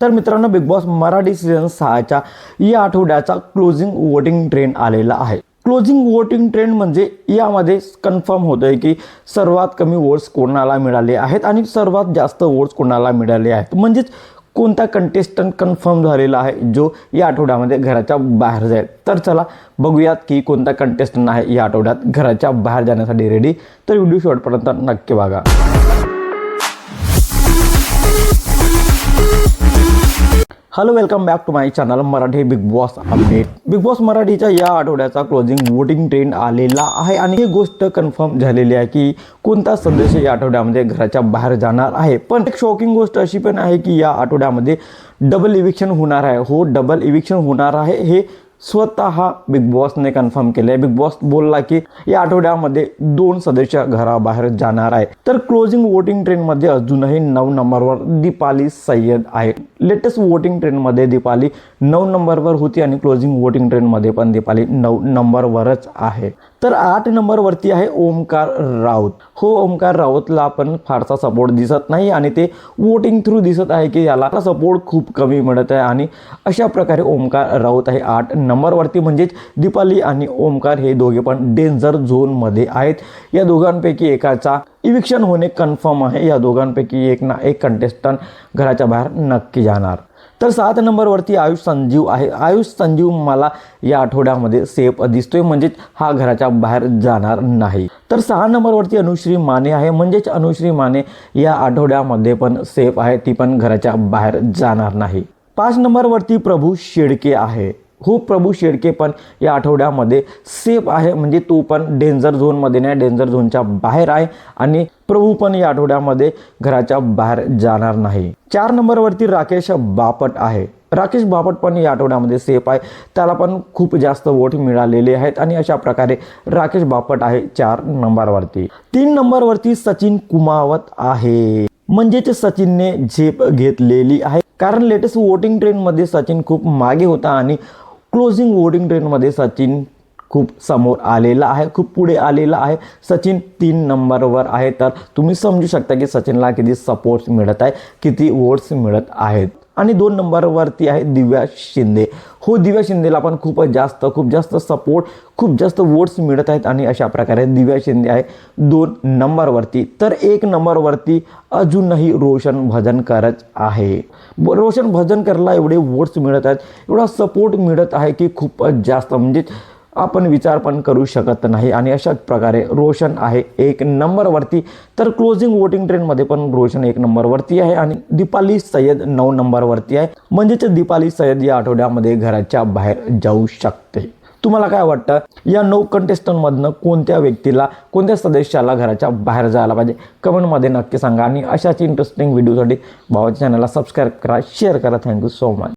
तर मित्रांनो, big boss Marathi season 6च्या या आठवड्याचा क्लोजिंग वोटिंग ट्रेंड आलेला आहे. क्लोजिंग वोटिंग ट्रेंड म्हणजे यामध्ये कन्फर्म होतंय की सर्वात कमी वोट्स कोणाला मिळाले आहेत आणि सर्वात जास्त वोट्स कोणाला मिळाले आहेत. म्हणजेच कोणता कंटेस्टंट कन्फर्म झालेला आहे जो या आठवड्यामध्ये घराच्या बाहेर जाईल. तर चला बघूयात की कोणता कंटेस्टंट आहे या आठवड्यात घराच्या बाहेर जाण्यासाठी रेडी. तर व्हिडिओ शेवटपर्यंत नक्की बघा. Hello, welcome back to my channel Marathi Bigg Boss update. Bigg Boss मराठीच्या या आठवड्याचा क्लोजिंग वोटिंग ट्रेंड आलेला आहे आणि ही गोष्ट कन्फर्म झालेली आहे की कोणता सदस्य या आठवड्यामध्ये घराच्या बाहेर जाणार आहे. पण एक शॉकिंग गोष्ट अशी पण आहे की या आठवड्यामध्ये डबल इविक्शन होणार आहे. हो, डबल इविक्शन होणार आहे हे स्वतः बिग बॉसने कन्फर्म केले. बिग बॉस बोलला की या आठवड्यामध्ये 2 सदस्य घराबाहेर जाणार आहे. तर क्लोजिंग वोटिंग ट्रेंडमध्ये अजूनही 9 नंबरवर दीपाली सय्यद आहे. लेटेस्ट वोटिंग ट्रेंडमध्ये दीपाली 9 नंबरवर होती आणि क्लोजिंग वोटिंग ट्रेंडमध्ये पण दीपाली 9 नंबरवरच आहे. तर 8 नंबरवरती आहे ओमकार राऊत. हो, ओमकार राऊतला पण फारसा सपोर्ट दिसत नाही आणि ते वोटिंग थ्रू दिसत आहे की याला सपोर्ट खूप कमी मिळत आहे आणि अशा प्रकारे ओमकार राऊत आहे 8 नंबरवरती. म्हणजेच दीपाली आणि ओमकार हे दोघे पण डेंजर झोनमध्ये आहेत. या दोघांपैकी एकाचा इविक्शन होणे कन्फर्म आहे. या दोघांपैकी एक ना एक कंटेस्टंट घराच्या बाहेर नक्की जाणार. तर 7 नंबरवरती आयुष संजीव आहे. आयुष संजीव मला या आठवड्यामध्ये सेफ दिसतोय, म्हणजेच हा घराच्या बाहेर जाणार नाही. तर 6 नंबरवरती अनुश्री माने आहे. म्हणजेच अनुश्री माने या आठवड्यामध्ये पण सेफ आहे, ती पण घराच्या बाहेर जाणार नाही. 5 नंबरवरती प्रभू शेडके आहे. हो, प्रभू शेडके पण या आठवड्यामध्ये सेफ आहे, म्हणजे तो पण डेंजर झोनमध्ये नाही, डेंजर झोनच्या बाहेर आहे आणि प्रभू पण या आठवड्यामध्ये घराच्या बाहेर जाणार नाही. 4 नंबरवरती राकेश बापट आहे. राकेश बापट पण या आठवड्यामध्ये सेफ आहे, त्याला पण खूप जास्त वोट मिळालेले आहेत आणि अशा प्रकारे राकेश बापट आहे 4 नंबरवरती. 3 नंबरवरती सचिन कुमावत आहे. म्हणजेच सचिनने झेप घेतलेली आहे, कारण लेटेस्ट वोटिंग ट्रेंडमध्ये सचिन खूप मागे होता आणि क्लोजिंग वोटिंग ट्रेंडमध्ये सचिन खूप समोर आलेला आहे, खूप पुढे आलेला आहे. सचिन 3 नंबरवर आहे. तर तुम्ही समजू शकता की सचिनला किती सपोर्ट मिळत आहे, किती वोट्स मिळत आहेत. आणि 2 नंबरवरती आहे दिव्या शिंदे. हो, दिव्या शिंदेला पण खूप जास्त सपोर्ट, खूप जास्त वोट्स मिळत आहेत आणि अशा प्रकारे दिव्या शिंदे आहे 2 नंबरवरती. तर 1 नंबरवरती अजूनही रोशन भजनकरच आहे. रोशन भजनकरला एवढे वोट्स मिळत आहेत, एवढा सपोर्ट मिळत आहे की खूपच जास्त, म्हणजे आपण विचार पण करू शकत नाही. आणि अशाच प्रकारे रोशन आहे 1 नंबरवरती. तर क्लोजिंग वोटिंग ट्रेंडमध्ये पण रोशन 1 नंबरवरती आहे आणि दीपाली सय्यद 9 नंबरवरती आहे. म्हणजेच दीपाली सय्यद या आठवड्यामध्ये घराच्या बाहेर जाऊ शकते. तुम्हाला काय वाटतं, या 9 कंटेस्टंटमधनं कोणत्या व्यक्तीला, कोणत्या सदस्याला घराच्या बाहेर जायला पाहिजे? कमेंटमध्ये नक्की सांगा आणि अशाच इंटरेस्टिंग व्हिडिओसाठी भावाच्या चॅनलला सबस्क्राईब करा, शेअर करा. Thank you so much.